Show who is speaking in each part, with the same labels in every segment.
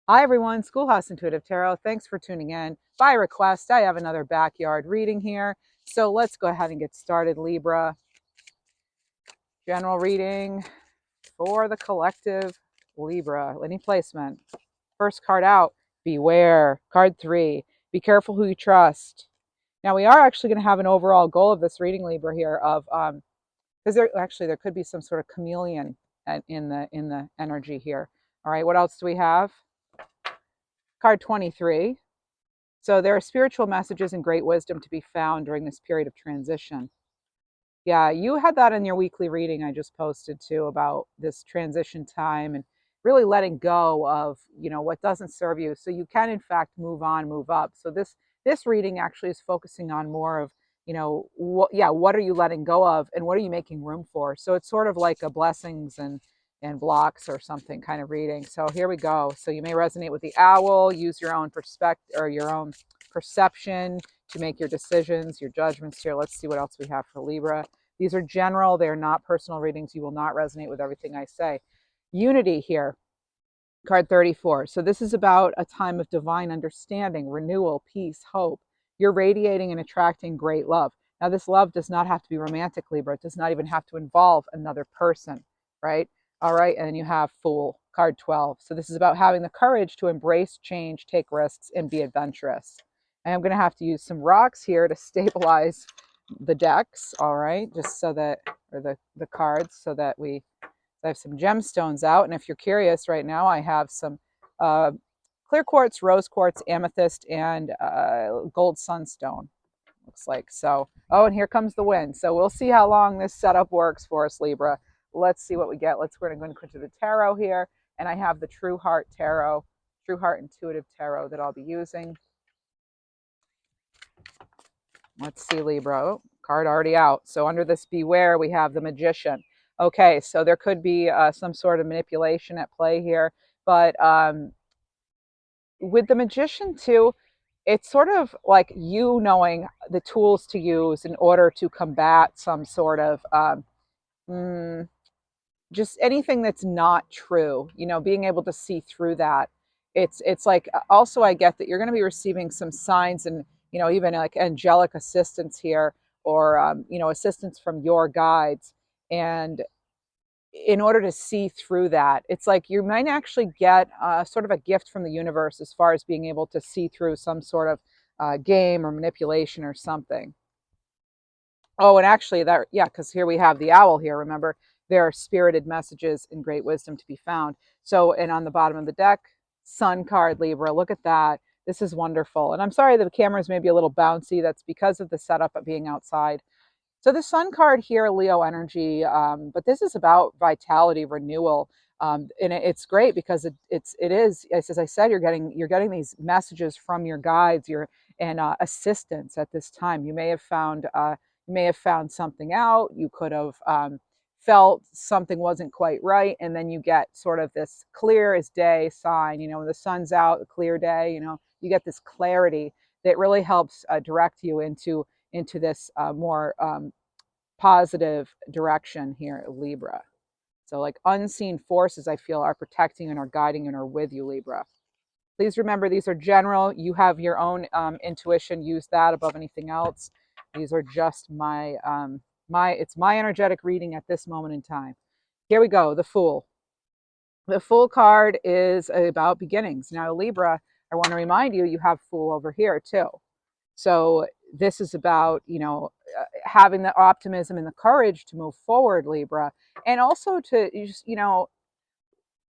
Speaker 1: Hi everyone, Schoolhouse Intuitive Tarot. Thanks for tuning in. By request, I have another backyard reading here. So let's go ahead and get started, Libra. General reading for the collective Libra. Any placement. First card out, beware. Card 3, be careful who you trust. Now we are actually going to have an overall goal of this reading, Libra, here of because there could be some sort of chameleon in the energy here. All right, what else do we have? Card 23. So there are spiritual messages and great wisdom to be found during this period of transition. Yeah, you had that in your weekly reading I just posted too about this transition time and really letting go of, what doesn't serve you so you can in fact move on, move up. So this reading actually is focusing on more of, what are you letting go of and what are you making room for? So it's sort of like a blessings and blocks or something kind of reading. So here we go. So you may resonate with the owl, use your own perspective or your own perception to make your decisions, your judgments here. Let's see what else we have for Libra. These are general. They're not personal readings. You will not resonate with everything I say. Unity here, card 34. So this is about a time of divine understanding, renewal, peace, hope. You're radiating and attracting great love. Now, this love does not have to be romantic, Libra. It does not even have to involve another person, right? All right, and then you have Fool, card 12. So this is about having the courage to embrace change, take risks, and be adventurous. I am going to have to use some rocks here to stabilize the decks, all right, just so that, or the cards, so that I have some gemstones out. And if you're curious right now, I have some clear quartz, rose quartz, amethyst, and gold sunstone, looks like. So, oh, and here comes the wind. So we'll see how long this setup works for us, Libra. Let's see what we get. We're going to go into the tarot here. And I have the True Heart Tarot, True Heart Intuitive Tarot that I'll be using. Let's see, Libra. Oh, card already out. So under this beware, we have the Magician. Okay, so there could be some sort of manipulation at play here. But with the Magician, too, it's sort of like you knowing the tools to use in order to combat some sort of just anything that's not true, being able to see through that. It's like also I get that you're going to be receiving some signs and, even like angelic assistance here or, assistance from your guides. And in order to see through that, it's like you might actually get sort of a gift from the universe as far as being able to see through some sort of game or manipulation or something. Oh, and actually because here we have the owl here, remember, there are spirited messages and great wisdom to be found. So, and on the bottom of the deck, Sun card, Libra, look at that. This is wonderful. And I'm sorry the cameras may be a little bouncy. That's because of the setup of being outside. So the Sun card here, Leo energy, but this is about vitality, renewal, and it's great because it is, as I said, you're getting these messages from your guides, and assistance at this time. You may have found something out. You could have felt something wasn't quite right, and then you get sort of this clear as day sign. When the sun's out, a clear day. You get this clarity that really helps direct you into this more positive direction here, Libra. So like unseen forces, I feel, are protecting and are guiding and are with you, Libra. Please remember, these are general. You have your own intuition. Use that above anything else. These are just it's my energetic reading at this moment in time. Here we go, the Fool. The Fool card is about beginnings. Now, Libra, I want to remind you, you have Fool over here too. So this is about, having the optimism and the courage to move forward, Libra. And also to just,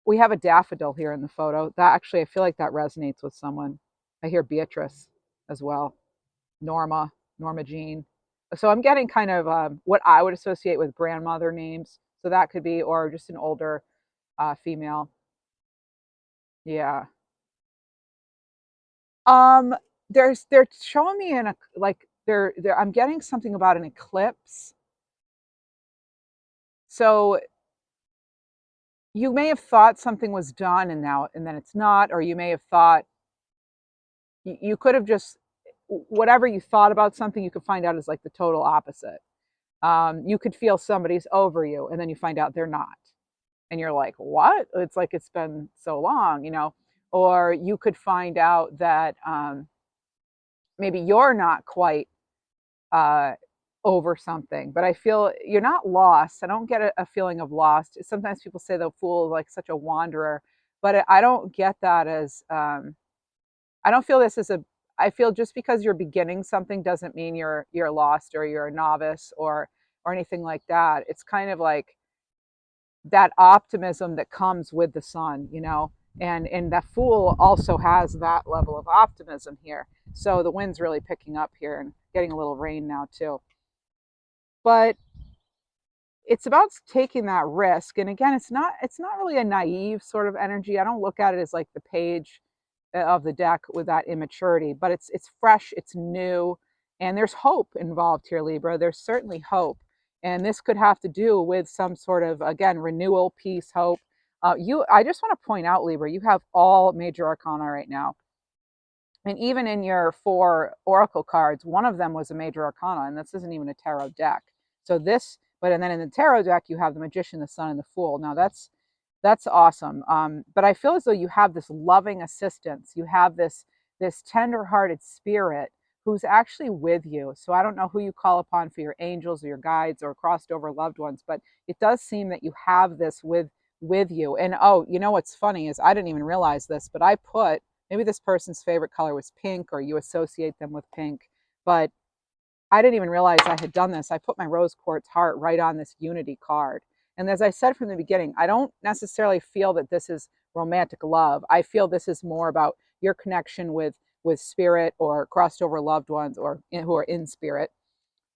Speaker 1: we have a daffodil here in the photo. That actually, I feel like that resonates with someone. I hear Beatrice as well. Norma Jean. So I'm getting kind of what I would associate with grandmother names. So that could be, or just an older female. Yeah. They're showing me in a like I'm getting something about an eclipse. So you may have thought something was done and then it's not, or you may have thought you could have just whatever you thought about something, you could find out is like the total opposite. You could feel somebody's over you and then you find out they're not. And you're like, what? It's like it's been so long, or you could find out that maybe you're not quite uh, over something. But I feel you're not lost. I don't get a feeling of lost. Sometimes people say the fool is like such a wanderer, but I don't get that as I don't feel this as a. I feel just because you're beginning something doesn't mean you're lost or you're a novice or anything like that. It's kind of like that optimism that comes with the sun, you know. And the fool also has that level of optimism here. So the wind's really picking up here and getting a little rain now too. But it's about taking that risk. And again, it's not really a naive sort of energy. I don't look at it as like the page of the deck with that immaturity, but it's fresh, it's new, and there's hope involved here, Libra. There's certainly hope, and this could have to do with some sort of, again, renewal, peace, hope. I just want to point out, Libra, you have all major arcana right now, and even in your 4 oracle cards, one of them was a major arcana, and this isn't even a tarot deck. So this, but and then in the tarot deck you have the Magician, the Sun, and the Fool. Now that's awesome. But I feel as though you have this loving assistance. You have this tender-hearted spirit who's actually with you. So I don't know who you call upon for your angels or your guides or crossed over loved ones, but it does seem that you have this with you. And oh, you know what's funny is I didn't even realize this, but I put, maybe this person's favorite color was pink or you associate them with pink, but I didn't even realize I had done this. I put my rose quartz heart right on this unity card. And as I said from the beginning, I don't necessarily feel that this is romantic love. I feel this is more about your connection with spirit or crossed over loved ones or who are in spirit.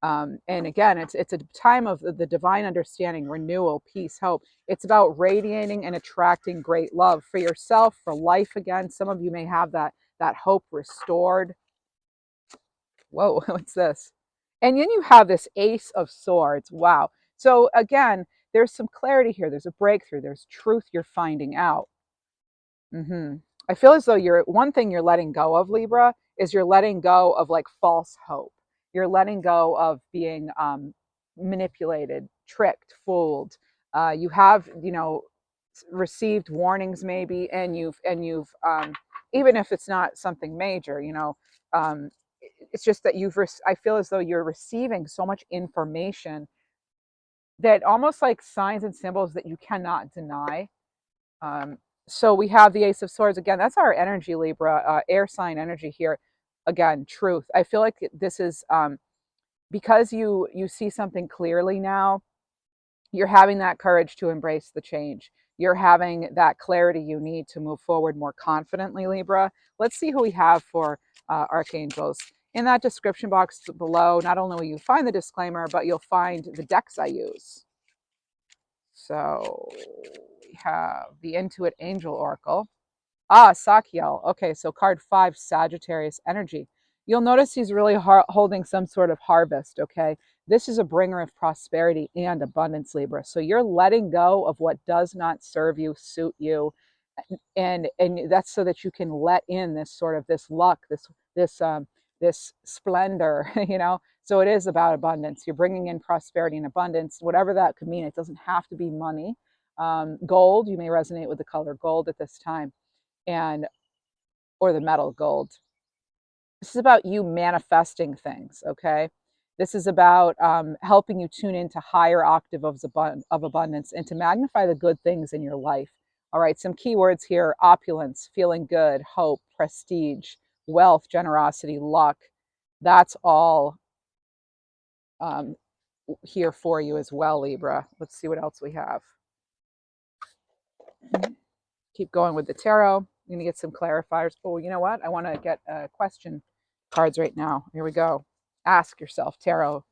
Speaker 1: And again, it's a time of the divine understanding, renewal, peace, hope. It's about radiating and attracting great love for yourself, for life again. Some of you may have that hope restored. Whoa, what's this? And then you have this Ace of Swords. Wow. So again, there's some clarity here. There's a breakthrough. There's truth you're finding out. I feel as though one thing you're letting go of, Libra, is you're letting go of like false hope. You're letting go of being manipulated, tricked, fooled. You have, received warnings maybe, and you've even if it's not something major, it's just that I feel as though you're receiving so much information that almost like signs and symbols that you cannot deny. So we have the Ace of Swords again. That's our energy, Libra, air sign energy here. Again, truth. I feel like this is because you see something clearly now. You're having that courage to embrace the change. You're having that clarity you need to move forward more confidently, Libra. Let's see who we have for archangels. In that description box below, not only will you find the disclaimer, but you'll find the decks I use. So we have the Intuit Angel Oracle. Sakiel. Okay, so card 5, Sagittarius energy. You'll notice he's really holding some sort of harvest, okay? This is a bringer of prosperity and abundance, Libra. So you're letting go of what does not serve you, suit you, and that's so that you can let in this luck, this splendor, So it is about abundance. You're bringing in prosperity and abundance, whatever that could mean. It doesn't have to be money. Gold, you may resonate with the color gold at this time, or the metal gold. This is about you manifesting things, okay? This is about helping you tune into higher octave of abundance and to magnify the good things in your life. All right, some keywords here: opulence, feeling good, hope, prestige, wealth, generosity, luck. That's all here for you as well, Libra. Let's see what else we have. Keep going with the tarot. I'm going to get some clarifiers. Oh, you know what? I want to get question cards right now. Here we go. Ask yourself, tarot.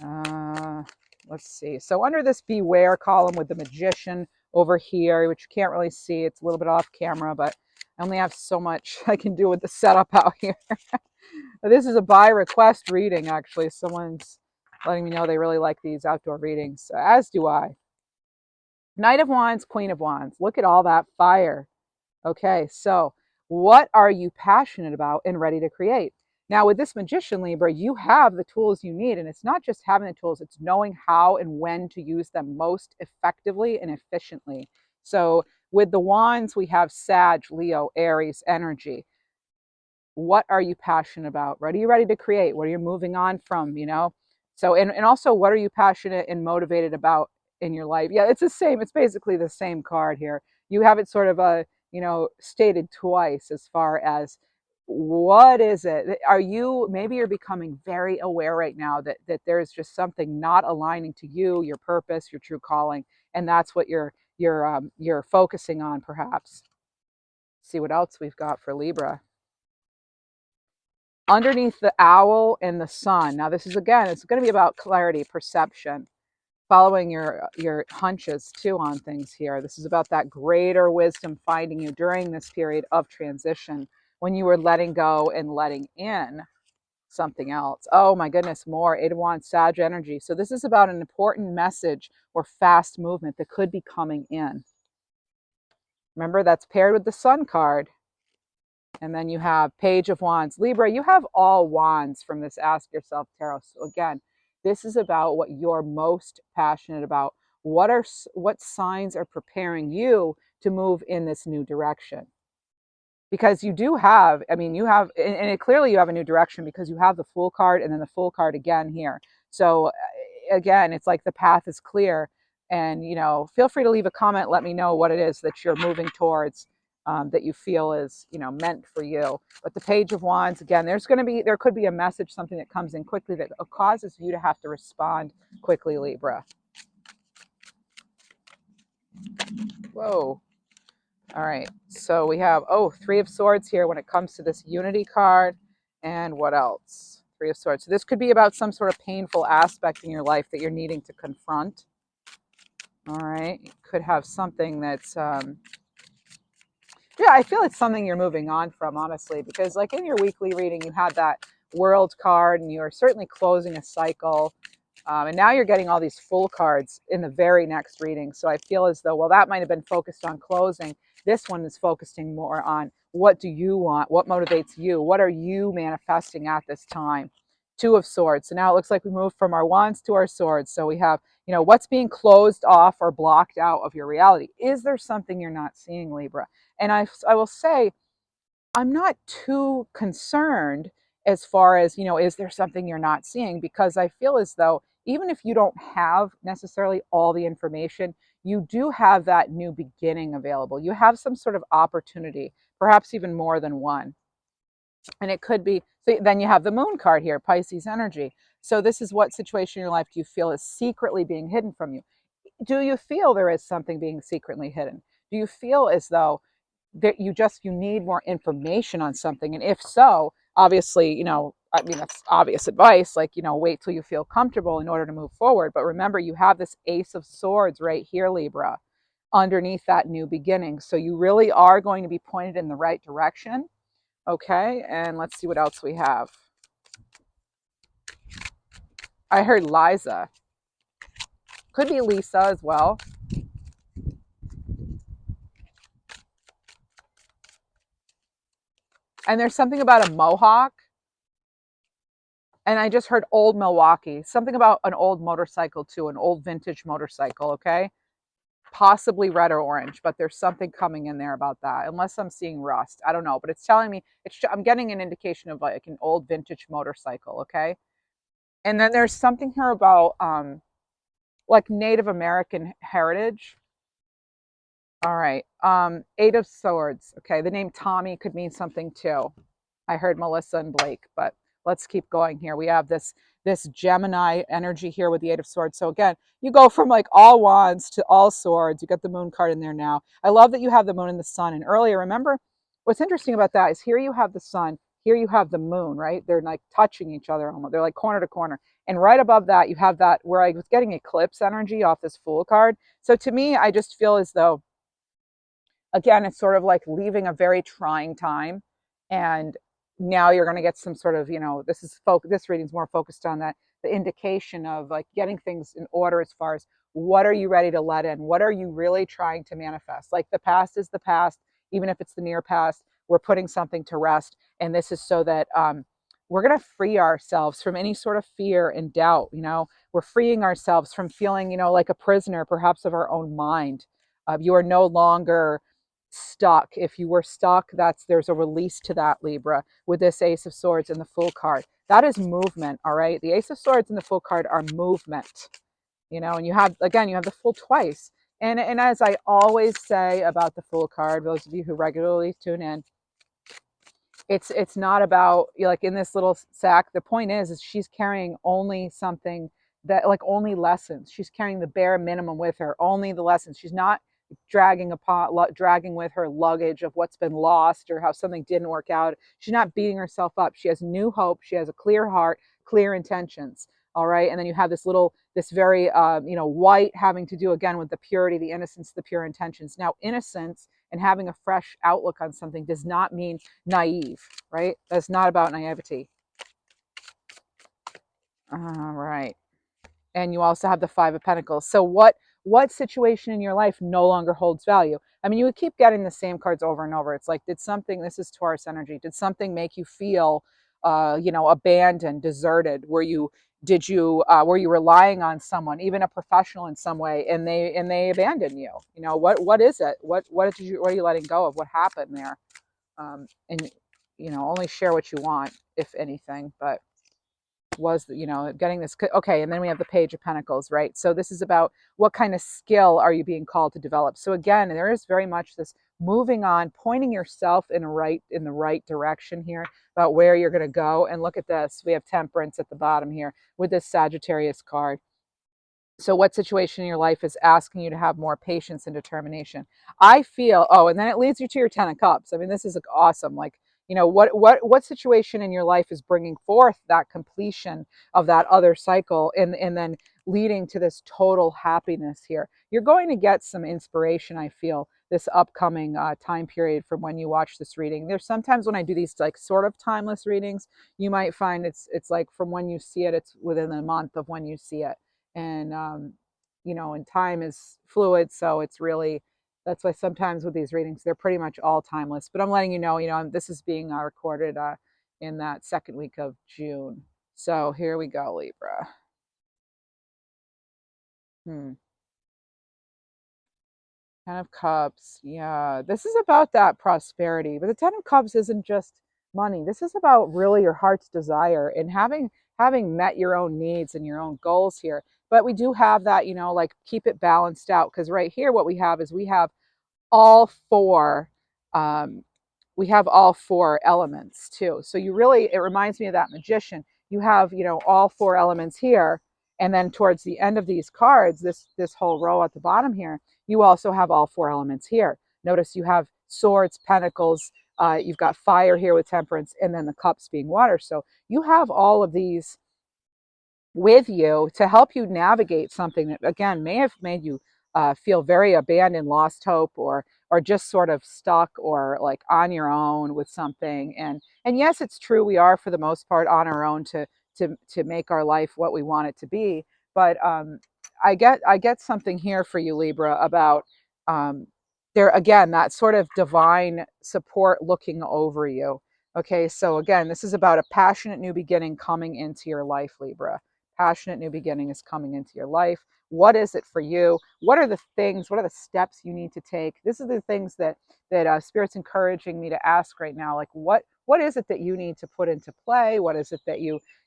Speaker 1: Let's see. So under this beware column with the Magician over here, which you can't really see, it's a little bit off camera, but I only have so much I can do with the setup out here. This is a by request reading, actually. Someone's letting me know they really like these outdoor readings, as do I. Knight of Wands, Queen of Wands. Look at all that fire. Okay, so what are you passionate about and ready to create? Now, with this Magician, Libra, you have the tools you need, and it's not just having the tools, it's knowing how and when to use them most effectively and efficiently. So With the wands, we have Sag, Leo, Aries energy. What are you passionate about? What are you ready to create? What are you moving on from, you know? So, and also, what are you passionate and motivated about in your life? Yeah, it's the same. It's basically the same card here. You have it sort of, stated twice as far as what is it? Are you, maybe you're becoming very aware right now that there's just something not aligning to you, your purpose, your true calling, and that's what you're focusing on, perhaps. See what else we've got for Libra. Underneath the owl and the sun. Now this is, again, it's going to be about clarity, perception, following your hunches too on things here. This is about that greater wisdom finding you during this period of transition when you were letting go and letting in something else. Oh my goodness, more Eight of Wands, Sag energy. So this is about an important message or fast movement that could be coming in. Remember, that's paired with the Sun card. And then you have Page of Wands. Libra, you have all wands from this Ask Yourself Tarot. So again, this is about what you're most passionate about. What signs are preparing you to move in this new direction? Because you do have, I mean, you have, and clearly you have a new direction because you have the Fool card and then the Fool card again here. So again, it's like the path is clear. And, feel free to leave a comment. Let me know what it is that you're moving towards, that you feel is, meant for you. But the Page of Wands, again, there could be a message, something that comes in quickly that causes you to have to respond quickly, Libra. Whoa. All right, so we have, Three of Swords here when it comes to this Unity card. And what else? Three of Swords. So this could be about some sort of painful aspect in your life that you're needing to confront. All right, you could have something that's, I feel it's something you're moving on from, honestly, because like in your weekly reading, you had that World card and you're certainly closing a cycle. And now you're getting all these Fool cards in the very next reading. So I feel as though, well, that might have been focused on closing. This one is focusing more on what do you want? What motivates you? What are you manifesting at this time? Two of Swords. So now it looks like we moved from our wands to our swords. So we have, what's being closed off or blocked out of your reality. Is there something you're not seeing, Libra? And I will say, I'm not too concerned as far as, is there something you're not seeing? Because I feel as though even if you don't have necessarily all the information, you do have that new beginning available. You have some sort of opportunity, perhaps even more than one. And it could be, so then you have the Moon card here, Pisces energy. So this is what situation in your life do you feel is secretly being hidden from you? Do you feel there is something being secretly hidden? Do you feel as though that you need more information on something? And if so, obviously, that's obvious advice, like, wait till you feel comfortable in order to move forward. But remember, you have this Ace of Swords right here, Libra, underneath that new beginning. So you really are going to be pointed in the right direction. Okay, and let's see what else we have. I heard Liza. Could be Lisa as well. And there's something about a mohawk. And I just heard old Milwaukee. Something about an old motorcycle too, an old vintage motorcycle, okay? Possibly red or orange, but there's something coming in there about that. Unless I'm seeing rust. I don't know, but it's telling me, I'm getting an indication of like an old vintage motorcycle, okay? And then there's something here about like Native American heritage. All right. Eight of Swords. Okay, the name Tommy could mean something too. I heard Melissa and Blake, but let's keep going here. We have this Gemini energy here with the Eight of Swords. So again, you go from like all wands to all swords. You got the Moon card in there now. I love that you have the Moon and the Sun. And earlier, remember, what's interesting about that is here you have the Sun, here you have the Moon, right? They're like touching each other almost. They're like corner to corner. And right above that, you have that where I was getting eclipse energy off this Fool card. So to me, I just feel as though, again, it's sort of like leaving a very trying time. And now you're going to get some sort of, this reading's more focused on that, the indication of like getting things in order as far as what are you ready to let in? What are you really trying to manifest? Like the past is the past, even if it's the near past, we're putting something to rest. And this is so that we're going to free ourselves from any sort of fear and doubt. We're freeing ourselves from feeling, like a prisoner, perhaps of our own mind. You are no longer stuck. If you were stuck, there's a release to that, Libra, with this Ace of Swords and the Fool card. That is movement, all right? The Ace of Swords and the Fool card are movement, and you have, again, you have the Fool twice. And as I always say about the Fool card, those of you who regularly tune in, it's not about, like, in this little sack, the point is she's carrying only something that, like, only lessons. She's carrying the bare minimum with her, only the lessons. She's not dragging with her luggage of what's been lost or how something didn't work out. She's not beating herself up. She has new hope. She has a clear heart, clear intentions. All right. And then you have this very, white, having to do again with the purity, the innocence, the pure intentions. Now, innocence and having a fresh outlook on something does not mean naive, right? That's not about naivety. All right. And you also have the Five of Pentacles. So what situation in your life no longer holds value? I mean, you would keep getting the same cards over and over. It's like, this is Taurus energy. Did something make you feel, abandoned, deserted? Were you relying on someone, even a professional in some way, and they abandoned you? What is it? What are you letting go of? What happened there? And only share what you want, if anything, but was getting this. Okay, and then we have the Page of Pentacles, right? So this is about what kind of skill are you being called to develop. So again, there is very much this moving on, pointing yourself in the right direction here about where you're going to go. And look at this, we have Temperance at the bottom here with this Sagittarius card. So what situation in your life is asking you to have more patience and determination? I feel, and then it leads you to your Ten of Cups. I mean, this is awesome. Like, what situation in your life is bringing forth that completion of that other cycle, and then leading to this total happiness here? You're going to get some inspiration, I feel, this upcoming time period from when you watch this reading. There's sometimes when I do these, like, sort of timeless readings, you might find it's like from when you see it, it's within a month of when you see it. And and time is fluid, so it's really, that's why sometimes with these readings they're pretty much all timeless. But I'm letting you know, this is being recorded in that second week of June. So here we go, Libra. Ten of Cups. Yeah, this is about that prosperity, but the Ten of Cups isn't just money. This is about really your heart's desire and having met your own needs and your own goals here. But we do have that, like, keep it balanced out, because right here what we have is we have all four elements too. So it reminds me of that Magician. You have, all four elements here, and then towards the end of these cards, this whole row at the bottom here, you also have all four elements here. Notice you have Swords, Pentacles, you've got fire here with Temperance, and then the Cups being water. So you have all of these with you to help you navigate something that, again, may have made you feel very abandoned, lost hope, or just sort of stuck, or like on your own with something. And yes, it's true, we are for the most part on our own to make our life what we want it to be. But I get something here for you, Libra, about there, again, that sort of divine support looking over you. Okay, so again, this is about a passionate new beginning coming into your life, Libra. Passionate new beginning is coming into your life. What is it for you? What are the things? What are the steps you need to take? This is the things that Spirit's encouraging me to ask right now. Like, what is it that you need to put into play? What is it that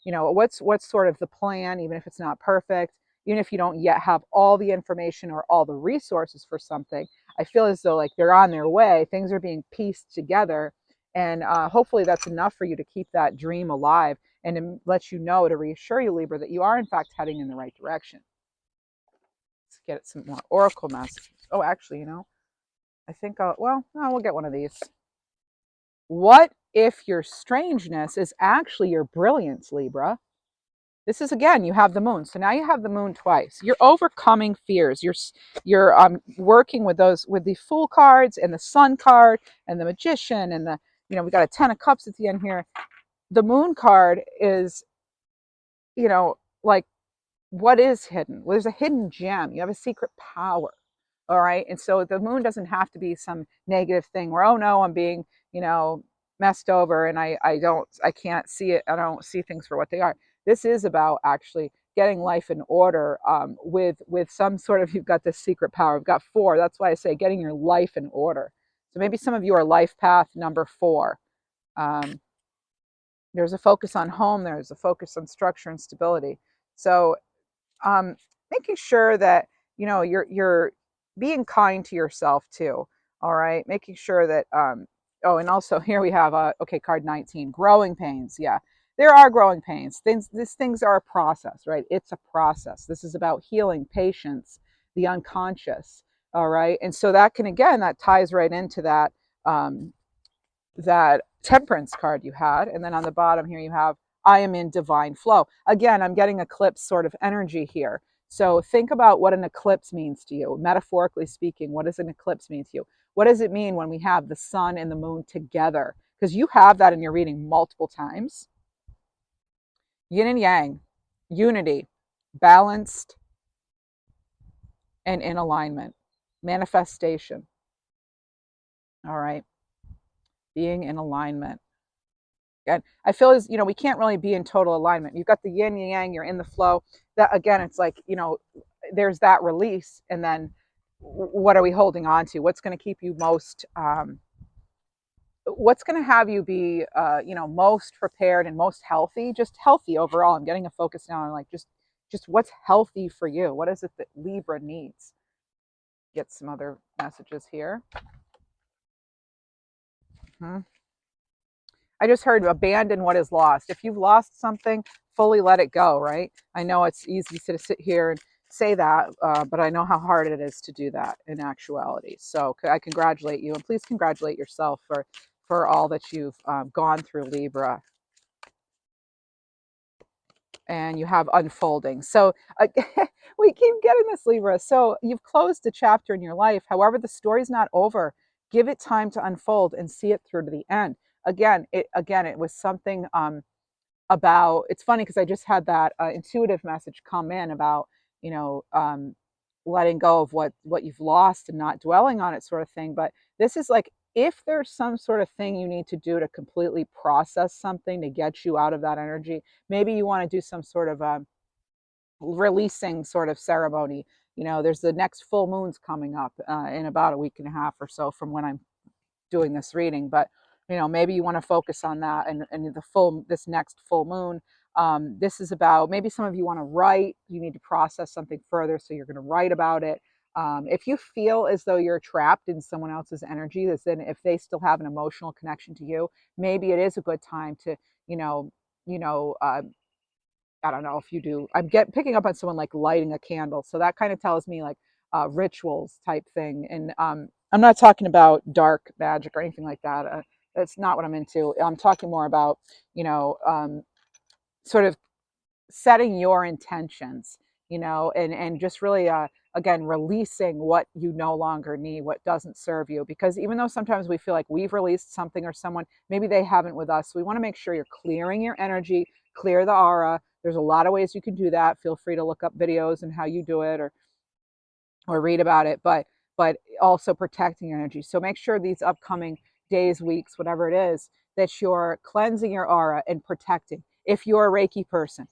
Speaker 1: what's sort of the plan, even if it's not perfect, even if you don't yet have all the information or all the resources for something? I feel as though, like, they're on their way. Things are being pieced together. And hopefully that's enough for you to keep that dream alive, and to let you know, to reassure you, Libra, that you are in fact heading in the right direction. Let's get some more oracle messages. Oh, actually, I think we'll get one of these. What if your strangeness is actually your brilliance, Libra? This is, again, you have the moon. So now you have the moon twice. You're overcoming fears. You're working with the Fool cards and the Sun card and the Magician and we got a Ten of Cups at the end here. The moon card is, like, what is hidden? Well, there's a hidden gem. You have a secret power. All right. And so the moon doesn't have to be some negative thing where, oh no, I'm being, messed over and I can't see it. I don't see things for what they are. This is about actually getting life in order with some sort of, you've got this secret power. We've got 4. That's why I say getting your life in order. So maybe some of you are life path number 4. There's a focus on home. There's a focus on structure and stability. So making sure that, you know, you're being kind to yourself too. All right. Making sure that, oh, and also here we have, okay, card 19, growing pains. Yeah, there are growing pains. These things are a process, right? It's a process. This is about healing, patience, the unconscious. All right. And so that can, again, that ties right into that, that temperance card you had. And then on the bottom here, you have, I am in divine flow. Again, I'm getting eclipse sort of energy here. So think about what an eclipse means to you. Metaphorically speaking, what does an eclipse mean to you? What does it mean when we have the sun and the moon together? Because you have that in your reading multiple times. Yin and yang, unity, balanced, and in alignment. Manifestation. All right. Being in alignment. And I feel as, you know, we can't really be in total alignment. You've got the yin and yang, you're in the flow. That, again, it's like, you know, there's that release. And then what are we holding on to? What's going to keep you most, what's going to have you be, you know, most prepared and most healthy, just healthy overall. I'm getting a focus now on like, just what's healthy for you. What is it that Libra needs? Get some other messages here. I just heard abandon what is lost. If you've lost something, fully let it go, right? I know it's easy to sit here and say that, but I know how hard it is to do that in actuality. So I congratulate you, and please congratulate yourself for all that you've gone through, Libra. And you have unfolding. So we keep getting this, Libra. So you've closed a chapter in your life. However, the story's not over. Give it time to unfold and see it through to the end. Again, it was something about. It's funny because I just had that intuitive message come in about, you know, letting go of what you've lost and not dwelling on it, sort of thing. But this is like, if there's some sort of thing you need to do to completely process something to get you out of that energy, maybe you want to do some sort of releasing sort of ceremony. You know, there's the next full moon's coming up in about a week and a half or so from when I'm doing this reading. But, you know, maybe you want to focus on that and this next full moon. This is about, maybe some of you want to write, you need to process something further, so you're going to write about it. If you feel as though you're trapped in someone else's energy, then if they still have an emotional connection to you, maybe it is a good time to, I don't know if you do. Picking up on someone like lighting a candle, so that kind of tells me like rituals type thing. And I'm not talking about dark magic or anything like that. That's not what I'm into. I'm talking more about, sort of setting your intentions, and just really, again, releasing what you no longer need, what doesn't serve you. Because even though sometimes we feel like we've released something or someone, maybe they haven't with us. We want to make sure you're clearing your energy, clear the aura. There's a lot of ways you can do that. Feel free to look up videos and how you do it, or read about it, but also protecting your energy. So make sure these upcoming days, weeks, whatever it is, that you're cleansing your aura and protecting. If you're a Reiki person,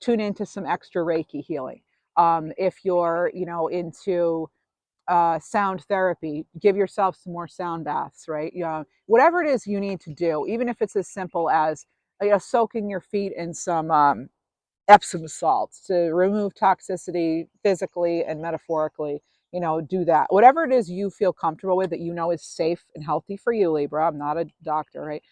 Speaker 1: tune into some extra Reiki healing. If you're, into sound therapy, give yourself some more sound baths, right? Whatever it is you need to do, even if it's as simple as soaking your feet in some Epsom salts to remove toxicity physically and metaphorically. Do that. Whatever it is you feel comfortable with, that is safe and healthy for you, Libra. I'm not a doctor, right?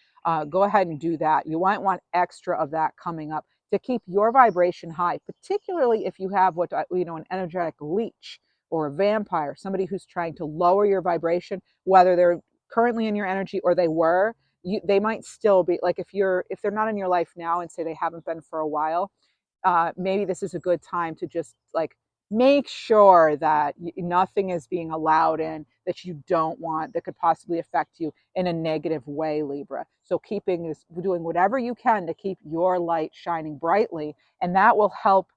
Speaker 1: Go ahead and do that. You might want extra of that coming up to keep your vibration high, particularly if you have an energetic leech or a vampire, somebody who's trying to lower your vibration, whether they're currently in your energy or they were. They might still be, like, if they're not in your life now, and say they haven't been for a while, maybe this is a good time to just like make sure that nothing is being allowed in that you don't want, that could possibly affect you in a negative way, Libra. So doing whatever you can to keep your light shining brightly, and that will help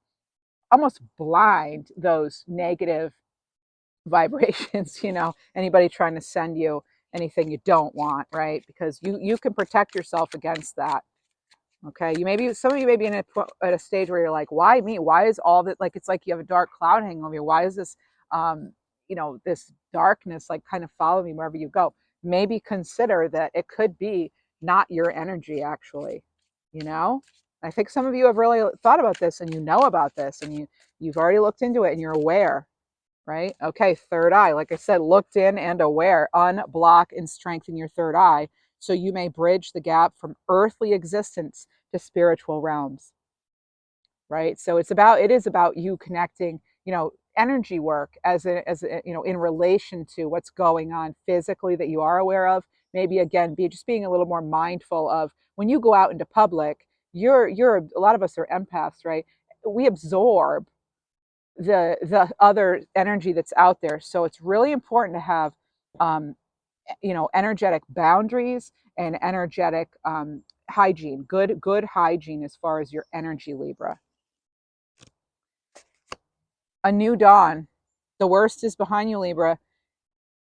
Speaker 1: almost blind those negative vibrations, anybody trying to send you anything you don't want, right? Because you can protect yourself against that. Okay, some of you may be in at a stage where you're like, why me? Why is all that, like, it's like you have a dark cloud hanging over you? Why is this, this darkness like kind of follow me wherever you go? Maybe consider that it could be not your energy actually. You know, I think some of you have really thought about this, and you know about this, and you've already looked into it, and you're aware, right? Okay, third eye, like I said, looked in and aware. Unblock and strengthen your third eye so you may bridge the gap from earthly existence to spiritual realms, right? So it is about you connecting, energy work in relation to what's going on physically that you are aware of. Maybe again, just being a little more mindful of when you go out into public. You're a lot of us are empaths, right? We absorb the other energy that's out there. So it's really important to have energetic boundaries and energetic hygiene, good hygiene as far as your energy, Libra. A new dawn. The worst is behind you, Libra.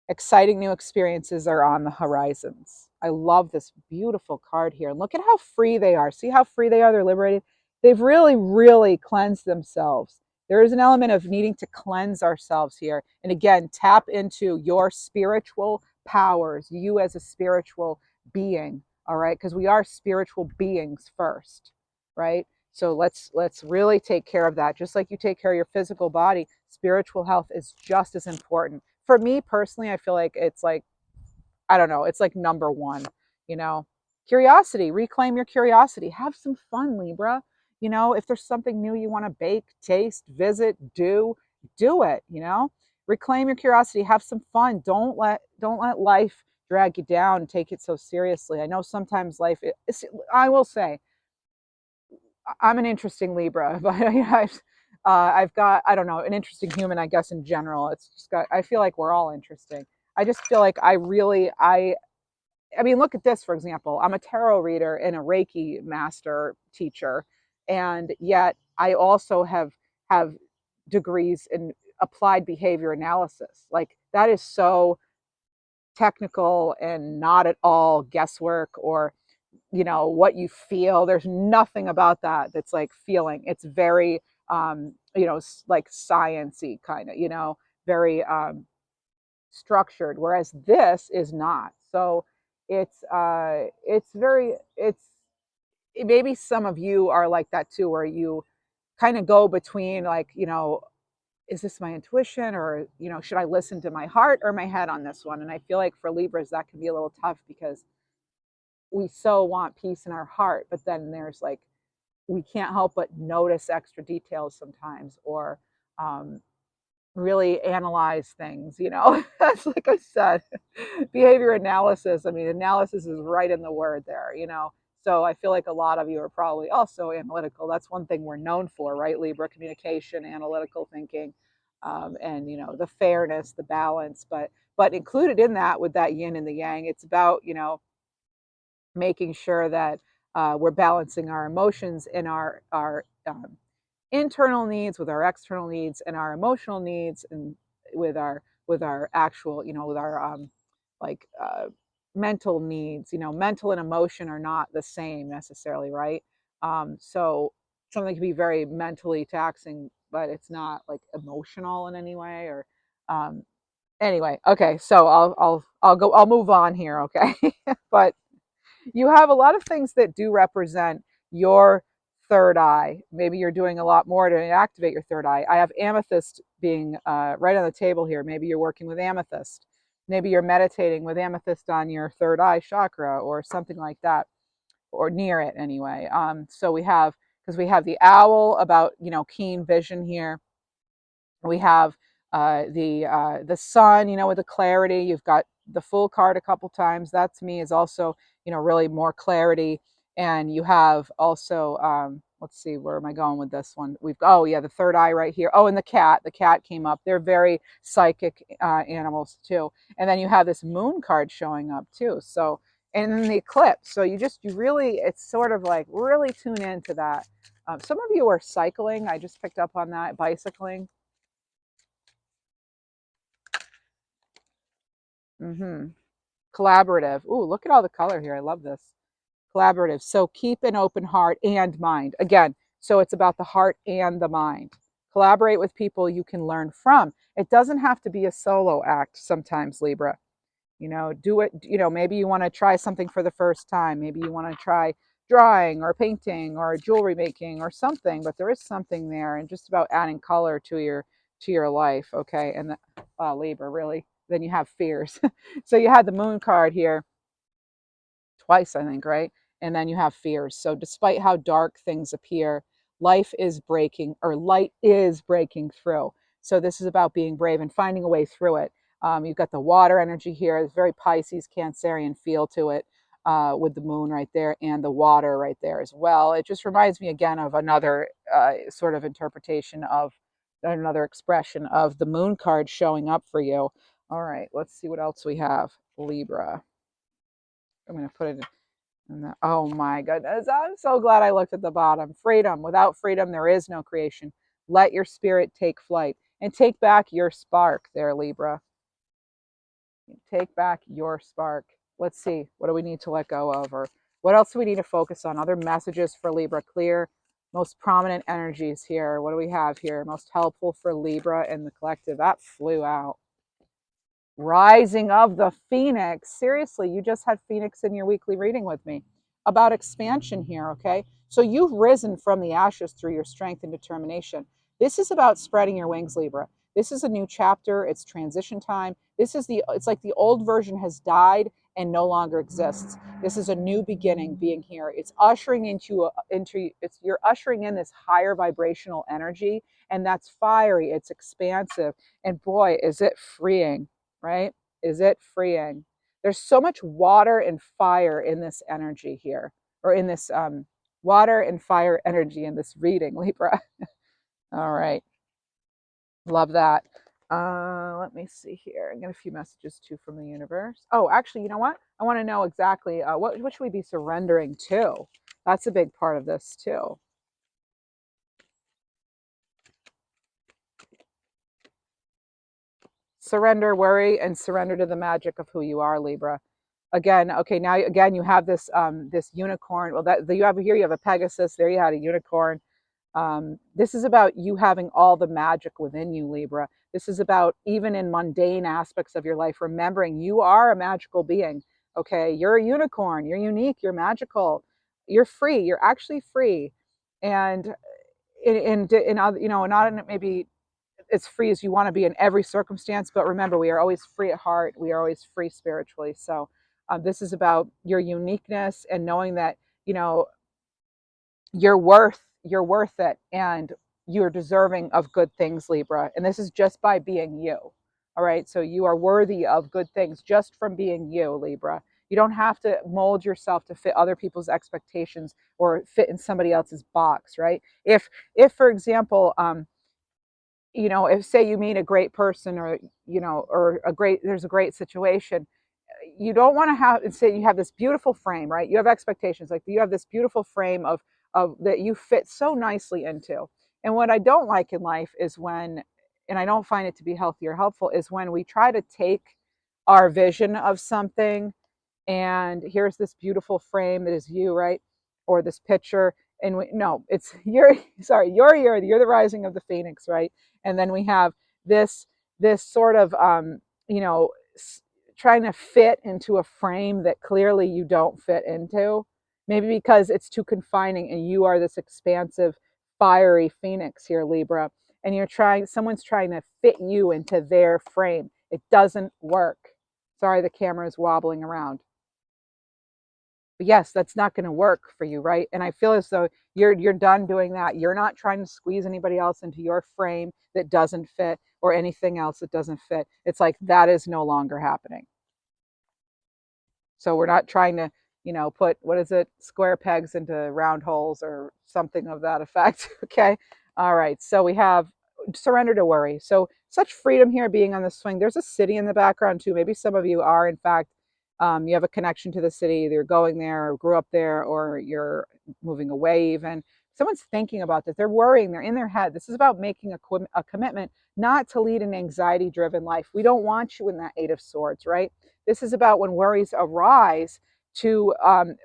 Speaker 1: Exciting new experiences are on the horizons. I love this beautiful card here. And look at how free they are. See how free they are? They're liberated. They've really, really cleansed themselves. There is an element of needing to cleanse ourselves here. And again, tap into your spiritual powers, you as a spiritual being, all right? Because we are spiritual beings first, right? So let's really take care of that. Just like you take care of your physical body, spiritual health is just as important. For me personally, I feel like it's like, I don't know, it's like number one, you know. Curiosity, reclaim your curiosity. Have some fun, Libra. If there's something new you want to bake, taste, visit, do it, Reclaim your curiosity, have some fun. Don't let life drag you down, take it so seriously. I know sometimes I will say I'm an interesting Libra, but I've got, I don't know, an interesting human, I guess, in general. It's just got, I feel like we're all interesting. I just feel like I mean, look at this, for example. I'm a tarot reader and a Reiki master teacher. And yet I also have degrees in applied behavior analysis. Like that is so technical and not at all guesswork or what you feel. There's nothing about that that's like feeling. It's very like sciency kind of, very structured, whereas this is not. So it's very it's maybe some of you are like that too, where you kind of go between, like, is this my intuition, or should I listen to my heart or my head on this one? And I feel like for Libras that can be a little tough because we so want peace in our heart, but then there's like we can't help but notice extra details sometimes, or really analyze things. That's like I said, behavior analysis. I mean, analysis is right in the word there. So I feel like a lot of you are probably also analytical. That's one thing we're known for, right? Libra, communication, analytical thinking, and the fairness, the balance. But included in that, with that yin and the yang, it's about making sure that we're balancing our emotions and our internal needs with our external needs, and our emotional needs and with our actual, with our like mental needs. Mental and emotion are not the same necessarily, right? So something can be very mentally taxing, but it's not like emotional in any way. Or anyway, okay, so I'll move on here, okay. But you have a lot of things that do represent your third eye. Maybe you're doing a lot more to activate your third eye. I have amethyst being right on the table here. Maybe you're working with amethyst. Maybe you're meditating with amethyst on your third eye chakra or something like that, or near it anyway. So because we have the owl about, keen vision here. We have the sun, with the clarity. You've got the full card a couple times. That's me, is also, really more clarity. And you have also, let's see, where am I going with this one? Oh yeah, the third eye right here. Oh, and the cat came up. They're very psychic animals too. And then you have this moon card showing up too. So, and then the eclipse. So you really, it's sort of like really tune into that. Some of you are cycling. I just picked up on that, bicycling. Mm-hmm. Collaborative. Ooh, look at all the color here. I love this. collaborative. So keep an open heart and mind. Again, so it's about the heart and the mind. Collaborate with people you can learn from. It doesn't have to be a solo act sometimes, Libra. Do it, maybe you want to try something for the first time. Maybe you want to try drawing or painting or jewelry making or something, but there is something there, and just about adding color to your life. Okay. And Libra, really, then you have fears. So you had the moon card here twice, I think, right? And then you have fears. So despite how dark things appear, life is breaking, or light is breaking through. So this is about being brave and finding a way through it. You've got the water energy here. It's very Pisces, Cancerian feel to it, with the moon right there and the water right there as well. It just reminds me again of another sort of interpretation of another expression of the moon card showing up for you. All right, let's see what else we have. Libra. I'm going to put it in the, oh my goodness. I'm so glad I looked at the bottom. Freedom. Without freedom, there is no creation. Let your spirit take flight and take back your spark there, Libra. Take back your spark. Let's see. What do we need to let go of? Or what else do we need to focus on? Other messages for Libra. Clear, most prominent energies here. What do we have here? Most helpful for Libra and the collective. That flew out. Rising of the Phoenix. Seriously, you just had Phoenix in your weekly reading with me about expansion here, okay? So you've risen from the ashes through your strength and determination. This is about spreading your wings, Libra. This is a new chapter. It's transition time. It's like the old version has died and no longer exists. This is a new beginning being here. It's ushering you're ushering in this higher vibrational energy, and that's fiery. It's expansive. And boy, is it freeing. Right? Is it freeing? There's so much water and fire in this energy here, or in this water and fire energy in this reading, Libra. All right. Love that. Let me see here. I got a few messages too from the universe. Oh, actually, you know what? I want to know exactly what should we be surrendering to? That's a big part of this too. Surrender worry and surrender to the magic of who you are, Libra. Again, okay, now again you have this this unicorn. Well, you have here, you have a Pegasus. There you had a unicorn. This is about you having all the magic within you, Libra. This is about, even in mundane aspects of your life, remembering you are a magical being. Okay, you're a unicorn. You're unique. You're magical. You're free. You're actually free, and not maybe as free as you want to be in every circumstance, but remember, we are always free at heart. We are always free spiritually. So this is about your uniqueness and knowing that, you're worth it, and you're deserving of good things, Libra. And this is just by being you. All right. So you are worthy of good things just from being you, Libra. You don't have to mold yourself to fit other people's expectations or fit in somebody else's box, right? If for example, if say you meet a great person, or there's a great situation, you don't want to have, and say you have this beautiful frame, right? You have expectations, like you have this beautiful frame of that you fit so nicely into. And what I don't like in life is when, and I don't find it to be healthy or helpful, is when we try to take our vision of something, and here's this beautiful frame that is you, right? Or this picture, and no, it's you're the rising of the Phoenix, right? And then we have this sort of trying to fit into a frame that clearly you don't fit into, maybe because it's too confining, and you are this expansive, fiery Phoenix here, Libra, and someone's trying to fit you into their frame. It doesn't work. Sorry, the camera is wobbling around. But yes, that's not going to work for you, right? And I feel as though you're done doing that. You're not trying to squeeze anybody else into your frame that doesn't fit, or anything else that doesn't fit. It's like that is no longer happening. So we're not trying to, put, what is it, square pegs into round holes or something of that effect. Okay. All right. So we have surrender to worry. So such freedom here, being on the swing. There's a city in the background too. Maybe some of you are, in fact, you have a connection to the city. Either you're going there, or grew up there, or you're moving away even. Someone's thinking about this. They're worrying. They're in their head. This is about making a commitment not to lead an anxiety-driven life. We don't want you in that Eight of Swords, right? This is about when worries arise to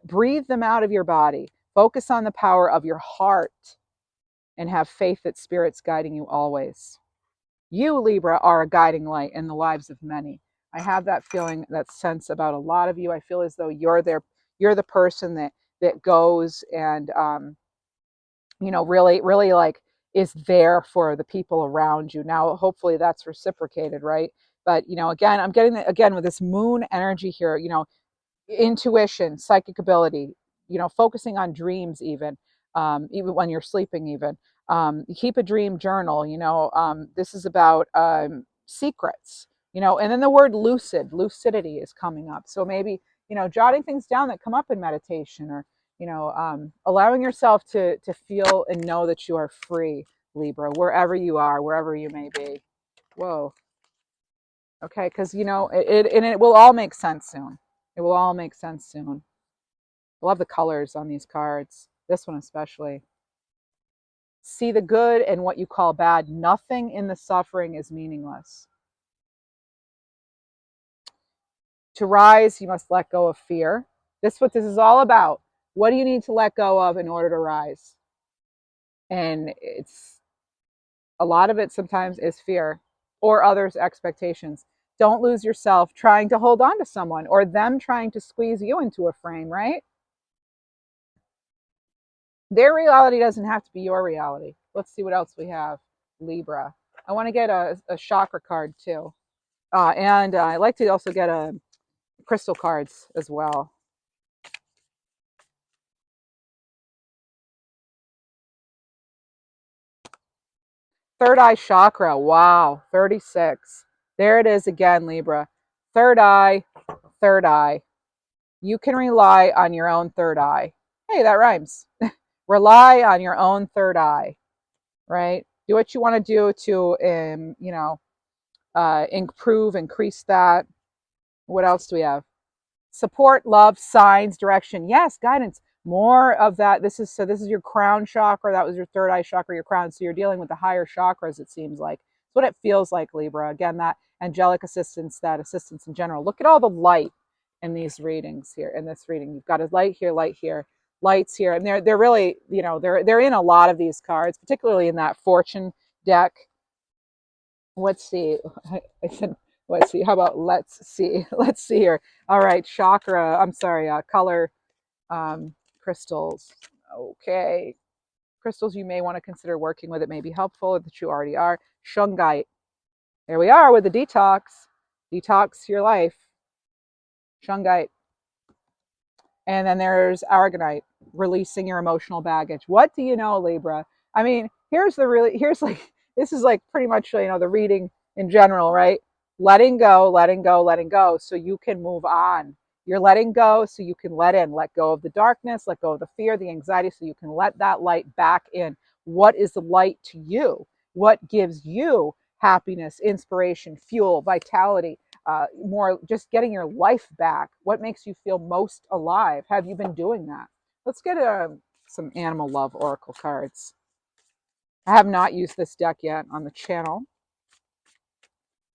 Speaker 1: breathe them out of your body. Focus on the power of your heart and have faith that Spirit's guiding you always. You, Libra, are a guiding light in the lives of many. I have that feeling, that sense about a lot of you. I feel as though you're the person that goes and really like is there for the people around you. Now, hopefully that's reciprocated, right? But again, I'm getting again with this moon energy here. Intuition, psychic ability, focusing on dreams, even when you're sleeping, even keep a dream journal. This is about secrets, and then the word lucidity is coming up. So maybe jotting things down that come up in meditation, or allowing yourself to feel and know that you are free, Libra, wherever you are, wherever you may be. Whoa. Okay, because it will all make sense soon. It will all make sense soon. I love the colors on these cards. This one especially. See the good in what you call bad. Nothing in the suffering is meaningless. To rise, you must let go of fear. This is what this is all about. What do you need to let go of in order to rise? And it's a lot of it sometimes is fear or others' expectations. Don't lose yourself trying to hold on to someone or them trying to squeeze you into a frame, right? Their reality doesn't have to be your reality. Let's see what else we have. Libra. I want to get a chakra card too. And I like to also get a crystal cards as well. Third eye chakra. Wow. 36. There it is again, Libra. Third eye, third eye. You can rely on your own third eye. Hey, that rhymes. Rely on your own third eye, right? Do what you want to do to, improve, increase that. What else do we have? Support, love, signs, direction. Yes, guidance. More of that. This is your crown chakra. That was your third eye chakra, your crown. So you're dealing with the higher chakras, it seems like. It's what it feels like, Libra. Again, that angelic assistance, that assistance in general. Look at all the light in these readings here. In this reading, you've got a light here, lights here, and they're really, they're in a lot of these cards, particularly in that fortune deck. Let's see. I said, let's see. How about let's see? Let's see here. All right, chakra. I'm sorry, color crystals. Okay. Crystals you may want to consider working with. It may be helpful that you already are. Shungite. There we are with the detox. Detox your life. Shungite. And then there's aragonite, releasing your emotional baggage. What do you know, Libra? I mean, here's this is like pretty much, the reading in general, right? Letting go, letting go, letting go, so you can move on. You're letting go so you can let go of the darkness, let go of the fear, the anxiety, so you can let that light back in. What is the light to you? What gives you happiness, inspiration, fuel, vitality? More just getting your life back. What makes you feel most alive? Have you been doing that? Let's get some animal love oracle cards. I have not used this deck yet on the channel.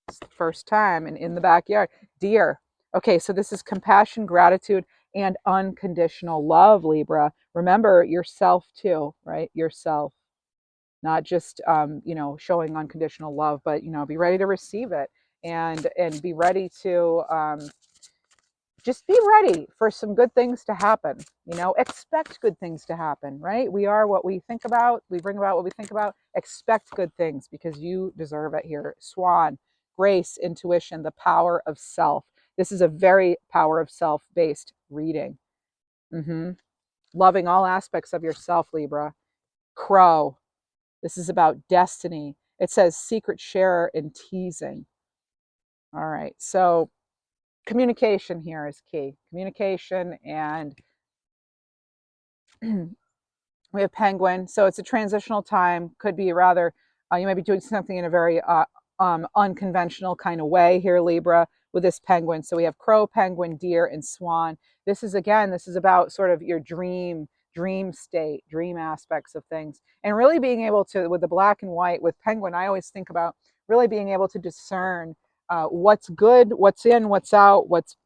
Speaker 1: It's the first time. And in the backyard, deer. Okay, so this is compassion, gratitude, and unconditional love, Libra. Remember yourself too, right? Yourself. Not just showing unconditional love, but be ready to receive it, and be ready to just be ready for some good things to happen. Expect good things to happen, right? We are what we think about. We bring about what we think about. Expect good things because you deserve it here. Swan, grace, intuition, the power of self. This is a very power of self based reading. Loving all aspects of yourself, Libra. Crow. This is about destiny. It says secret sharer and teasing. All right. So communication here is key. Communication, and we have penguin. So it's a transitional time. Could be rather, you might be doing something in a very unconventional kind of way here, Libra, with this penguin. So we have crow, penguin, deer, and swan. This is about sort of your dream state, dream aspects of things. And really being able to, with the black and white, with penguin, I always think about really being able to discern what's good, what's in, what's out, what's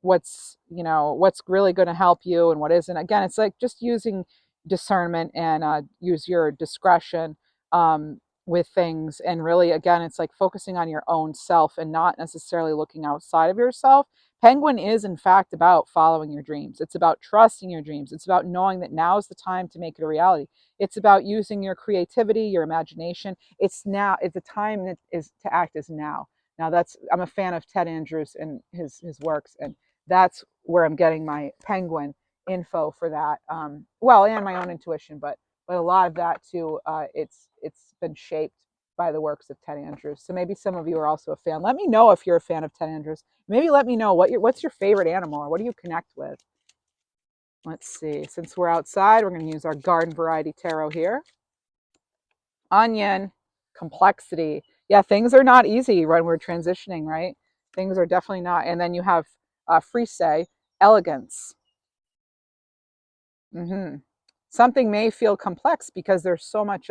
Speaker 1: what's, you know, what's really going to help you and what isn't. Again, it's like just using discernment and use your discretion with things. And really, again, it's like focusing on your own self and not necessarily looking outside of yourself. Penguin is, in fact, about following your dreams. It's about trusting your dreams. It's about knowing that now is the time to make it a reality. It's about using your creativity, your imagination. It's now, it's the time that is to act is now. Now that's, I'm a fan of Ted Andrews and his works, and that's where I'm getting my penguin info for that. Well, and my own intuition, but a lot of that too. It's been shaped by the works of Ted Andrews. So maybe some of you are also a fan. Let me know if you're a fan of Ted Andrews. Maybe let me know what's your favorite animal, or what do you connect with. Let's see. Since we're outside, we're going to use our garden variety tarot here. Onion, complexity. Yeah, things are not easy when we're transitioning, right? Things are definitely not. And then you have frise, elegance. Something may feel complex because there's so much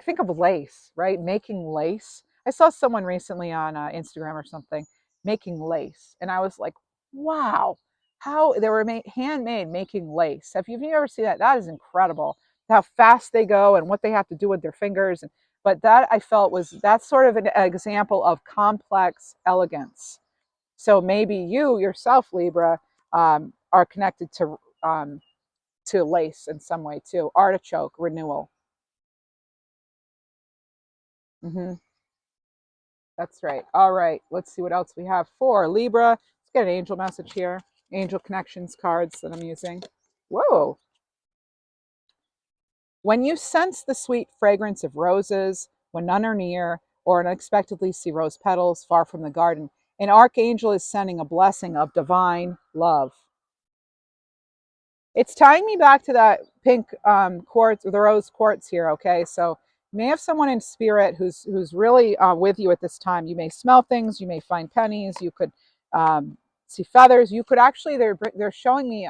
Speaker 1: think of lace, right? Making lace. I saw someone recently on Instagram or something making lace, and I was like, wow, how they were handmade making lace. Have you ever seen that? That is incredible. How fast they go and what they have to do with their fingers. But that I felt that's sort of an example of complex elegance. So maybe you yourself, Libra, are connected to lace in some way too. Artichoke, renewal. Mm-hmm. That's right. All right. Let's see what else we have for Libra. Let's get an angel message here. Angel connections cards that I'm using. Whoa. When you sense the sweet fragrance of roses, when none are near, or unexpectedly see rose petals far from the garden, an archangel is sending a blessing of divine love. It's tying me back to that pink quartz, or the rose quartz here. Okay, so you may have someone in spirit who's really with you at this time. You may smell things, you may find pennies, you could see feathers. You could actually, they're showing me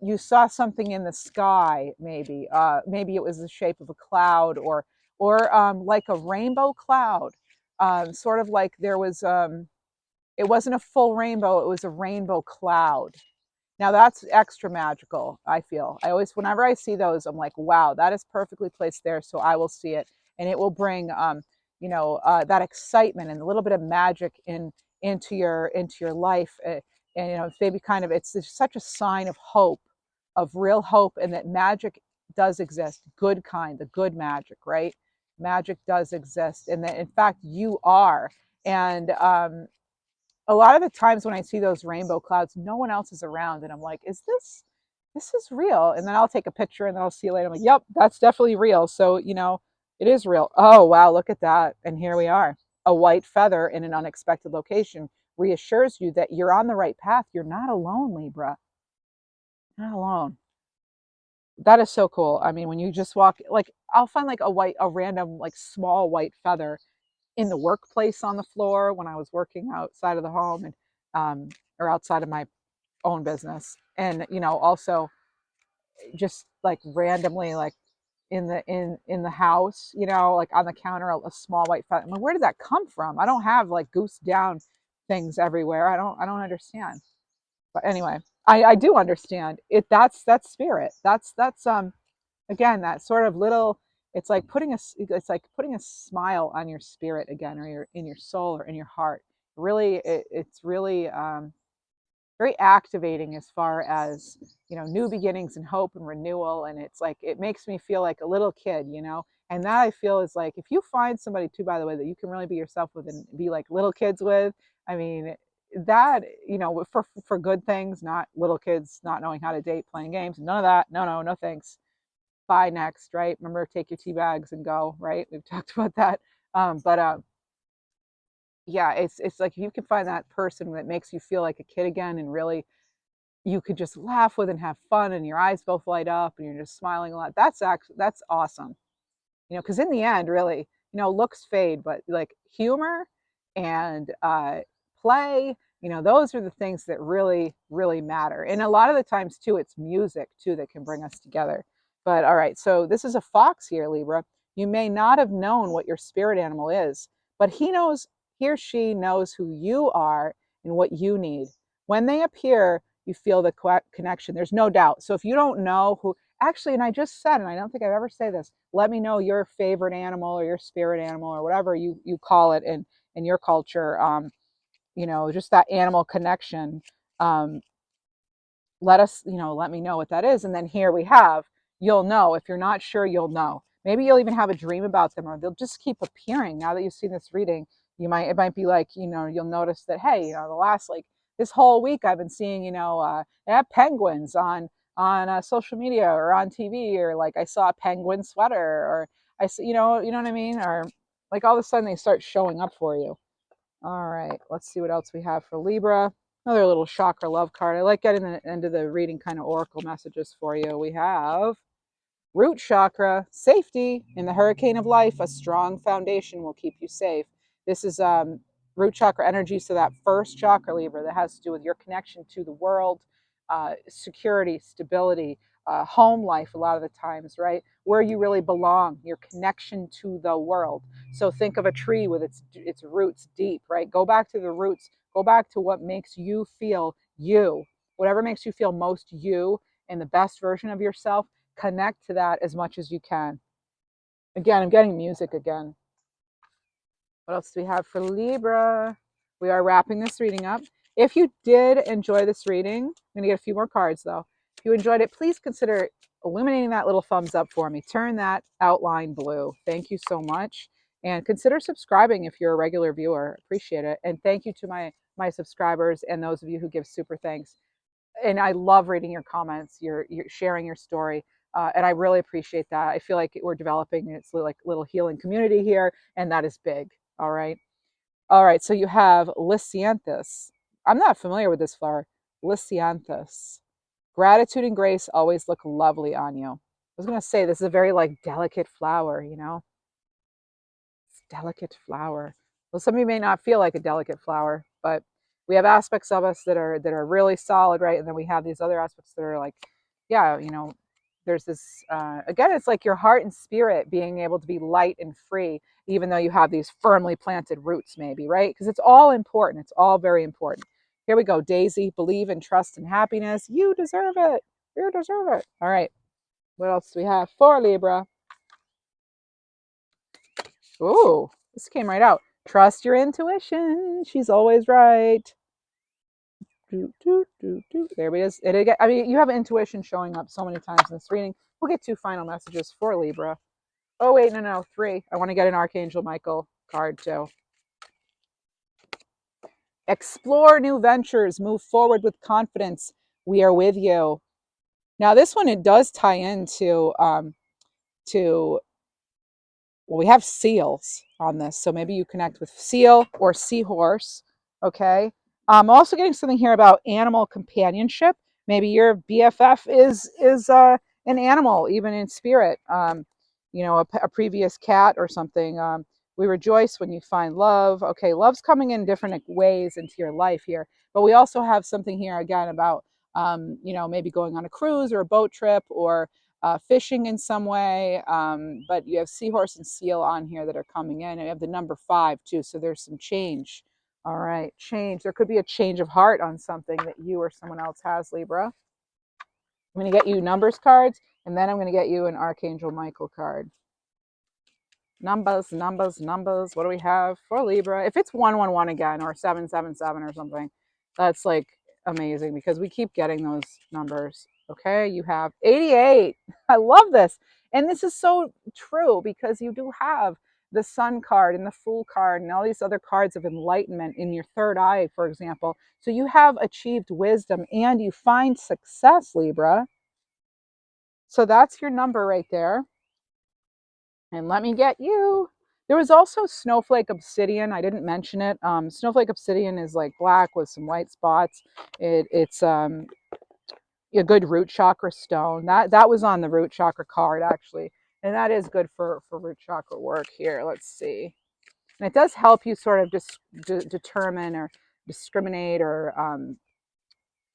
Speaker 1: you saw something in the sky. Maybe it was the shape of a cloud, or like a rainbow cloud, sort of like there was. It wasn't a full rainbow; it was a rainbow cloud. Now that's extra magical, I feel. I always, whenever I see those, I'm like, wow, that is perfectly placed there. So I will see it, and it will bring, that excitement and a little bit of magic into your life. And it's maybe kind of, it's such a sign of hope, of real hope, and that magic does exist. Good kind, the good magic, right? Magic does exist, and that in fact you are. And a lot of the times when I see those rainbow clouds, no one else is around, and I'm like, this is real? And then I'll take a picture, and then I'll see you later. I'm like, yep, that's definitely real. So it is real. Oh wow, look at that! And here we are. A white feather in an unexpected location reassures you that you're on the right path. You're not alone, Libra. Not alone. That is so cool. I mean, when you just walk, like I'll find like a random, like small white feather in the workplace on the floor when I was working outside of the home, and or outside of my own business. And also just like randomly, like in the house, like on the counter, a small white feather. I'm like, where did that come from? I don't have like goose down things everywhere. I don't understand. But anyway, I do understand it. That's spirit. That's again, that sort of little, it's like putting a smile on your spirit again, or in your soul, or in your heart. Really, it's really very activating as far as new beginnings and hope and renewal. And it's like, it makes me feel like a little kid. And that, I feel, is like, if you find somebody too, by the way, that you can really be yourself with and be like little kids with, I mean, that, for good things, not little kids not knowing how to date, playing games, none of that. No, no, no thanks. Bye, next. Right, remember, take your tea bags and go. Right, we've talked about that. But yeah, it's like, if you can find that person that makes you feel like a kid again, and really you could just laugh with and have fun, and your eyes both light up and you're just smiling a lot, that's awesome. Because in the end, really, looks fade, but like humor and play, those are the things that really, really matter. And a lot of the times too, it's music too that can bring us together. But all right, so this is a fox here, Libra. You may not have known what your spirit animal is, but he or she knows who you are, and what you need. When they appear, you feel the connection. There's no doubt. So if you don't know who, actually, and I just said, and I don't think I've ever said this, let me know your favorite animal or your spirit animal or whatever you call it in your culture. Just that animal connection. Um, let me know what that is. And then here we have, you'll know. If you're not sure, you'll know. Maybe you'll even have a dream about them, or they'll just keep appearing. Now that you've seen this reading, it might be like, you'll notice that, hey, the last, like, this whole week I've been seeing, they have penguins on social media or on TV, or like I saw a penguin sweater, or I see, you know what I mean? Or like all of a sudden they start showing up for you. All right, let's see what else we have for Libra. Another little chakra love card. I like getting the end of the reading kind of oracle messages for you. We have root chakra, safety. In the hurricane of life, a strong foundation will keep you safe. This is root chakra energy. So that first chakra, Libra, that has to do with your connection to the world, security, stability, home life a lot of the times, right? Where you really belong, your connection to the world. So think of a tree with its roots deep, right? Go back to the roots. Go back to what makes you feel you. Whatever makes you feel most you and the best version of yourself, connect to that as much as you can. Again, I'm getting music again. What else do we have for Libra? We are wrapping this reading up. If you did enjoy this reading, I'm going to get a few more cards though. If you enjoyed it, please consider illuminating that little thumbs up for me. Turn that outline blue. Thank you so much. And consider subscribing if you're a regular viewer. Appreciate it. And thank you to my subscribers and those of you who give super thanks. And I love reading your comments, you're sharing your story. And I really appreciate that. I feel like we're developing, it's like a little healing community here, and that is big. All right. All right. So you have Lisianthus. I'm not familiar with this flower. Lisianthus. Gratitude and grace always look lovely on you. I was going to say, this is a very like delicate flower, It's delicate flower. Well, some of you may not feel like a delicate flower, but we have aspects of us that are really solid, right? And then we have these other aspects that are like, yeah, there's this again, it's like your heart and spirit being able to be light and free, even though you have these firmly planted roots, maybe, right? Because it's all important. It's all very important. Here we go. Daisy, believe in trust and happiness. You deserve it. You deserve it. All right. What else do we have for Libra? Ooh, this came right out. Trust your intuition. She's always right. There it is. I mean, you have intuition showing up so many times in this reading. We'll get 2 final messages for Libra. Oh, wait, no, 3. I want to get an Archangel Michael card too. Explore new ventures. Move forward with confidence. We are with you. Now, this one, it does tie into well, we have seals on this. So maybe you connect with seal or seahorse. Okay. I'm also getting something here about animal companionship. Maybe your BFF is an animal, even in spirit. A previous cat or something. We rejoice when you find love. Okay, love's coming in different ways into your life here. But we also have something here again about, maybe going on a cruise or a boat trip, or fishing in some way. But you have seahorse and seal on here that are coming in. And you have the number 5 too. So there's some change. All right, change. There could be a change of heart on something that you or someone else has, Libra. I'm going to get you numbers cards, and then I'm going to get you an Archangel Michael card. Numbers. What do we have for Libra? If it's 111 again, or 777 or something, that's like amazing, because we keep getting those numbers. Okay, you have 88. I love this. And this is so true, because you do have the Sun card and the Fool card and all these other cards of enlightenment in your third eye, for example. So you have achieved wisdom and you find success, Libra. So that's your number right there. And let me get you. There was also Snowflake Obsidian. I didn't mention it. Snowflake Obsidian is like black with some white spots. It's a good root chakra stone. That was on the root chakra card, actually. And that is good for root chakra work here. Let's see. And it does help you sort of just determine or discriminate, or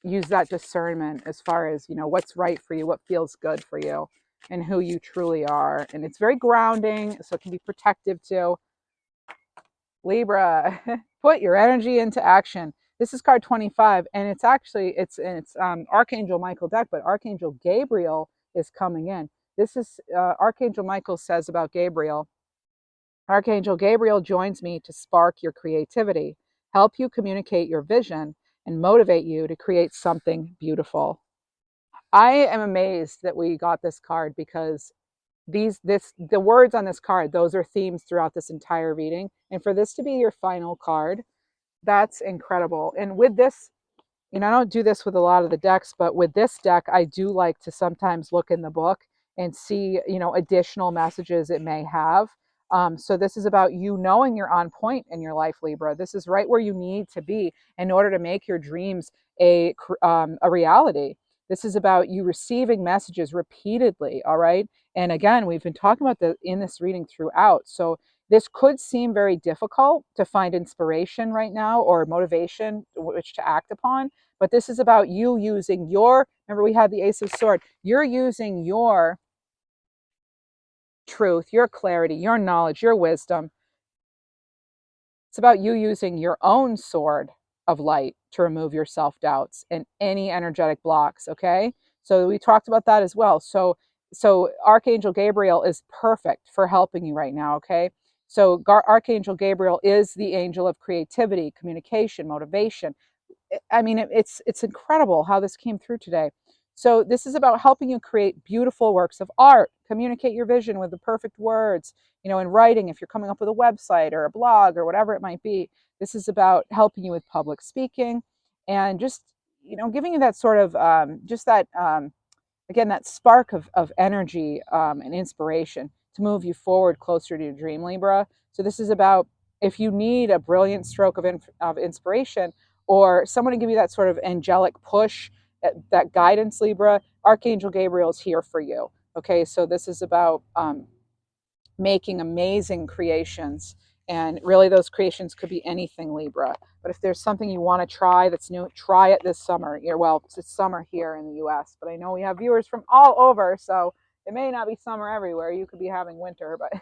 Speaker 1: use that discernment as far as, what's right for you, what feels good for you, and who you truly are. And it's very grounding, so it can be protective too. Libra, put your energy into action. This is card 25, and it's actually it's Archangel Michael deck, but Archangel Gabriel is coming in. This is Archangel Michael says about Gabriel. Archangel Gabriel joins me to spark your creativity, help you communicate your vision, and motivate you to create something beautiful. I am amazed that we got this card because the words on this card, those are themes throughout this entire reading. And for this to be your final card, that's incredible. And with this, I don't do this with a lot of the decks, but with this deck, I do like to sometimes look in the book and see, additional messages it may have. So this is about you knowing you're on point in your life, Libra. This is right where you need to be in order to make your dreams a reality. This is about you receiving messages repeatedly, all right? And again, we've been talking about in this reading throughout. So this could seem very difficult to find inspiration right now or motivation which to act upon, but this is about you using remember we had the Ace of Swords, you're using your truth, your clarity, your knowledge, your wisdom. It's about you using your own sword of light to remove your self-doubts and any energetic blocks, okay? So we talked about that as well. So Archangel Gabriel is perfect for helping you right now, okay? So Archangel Gabriel is the angel of creativity, communication, motivation. I mean, it's incredible how this came through today. So this is about helping you create beautiful works of art, communicate your vision with the perfect words, in writing, if you're coming up with a website or a blog or whatever it might be. This is about helping you with public speaking and just, giving you that sort of, just that, again, that spark of energy and inspiration to move you forward closer to your dream, Libra. So this is about if you need a brilliant stroke of inspiration or someone to give you that sort of angelic push, that guidance, Libra, Archangel Gabriel is here for you. Okay, so this is about making amazing creations. And really, those creations could be anything, Libra. But if there's something you want to try that's new, try it this summer. Well, it's summer here in the US, but I know we have viewers from all over, so it may not be summer everywhere. You could be having winter, but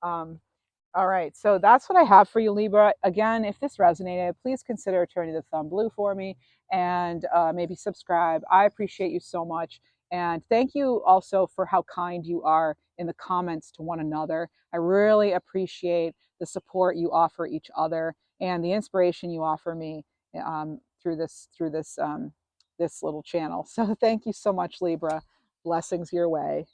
Speaker 1: all right, so that's what I have for you, Libra. Again, if this resonated, please consider turning the thumb blue for me and maybe subscribe. I appreciate you so much. And thank you also for how kind you are in the comments to one another. I really appreciate the support you offer each other and the inspiration you offer me through this little channel. So thank you so much, Libra. Blessings your way.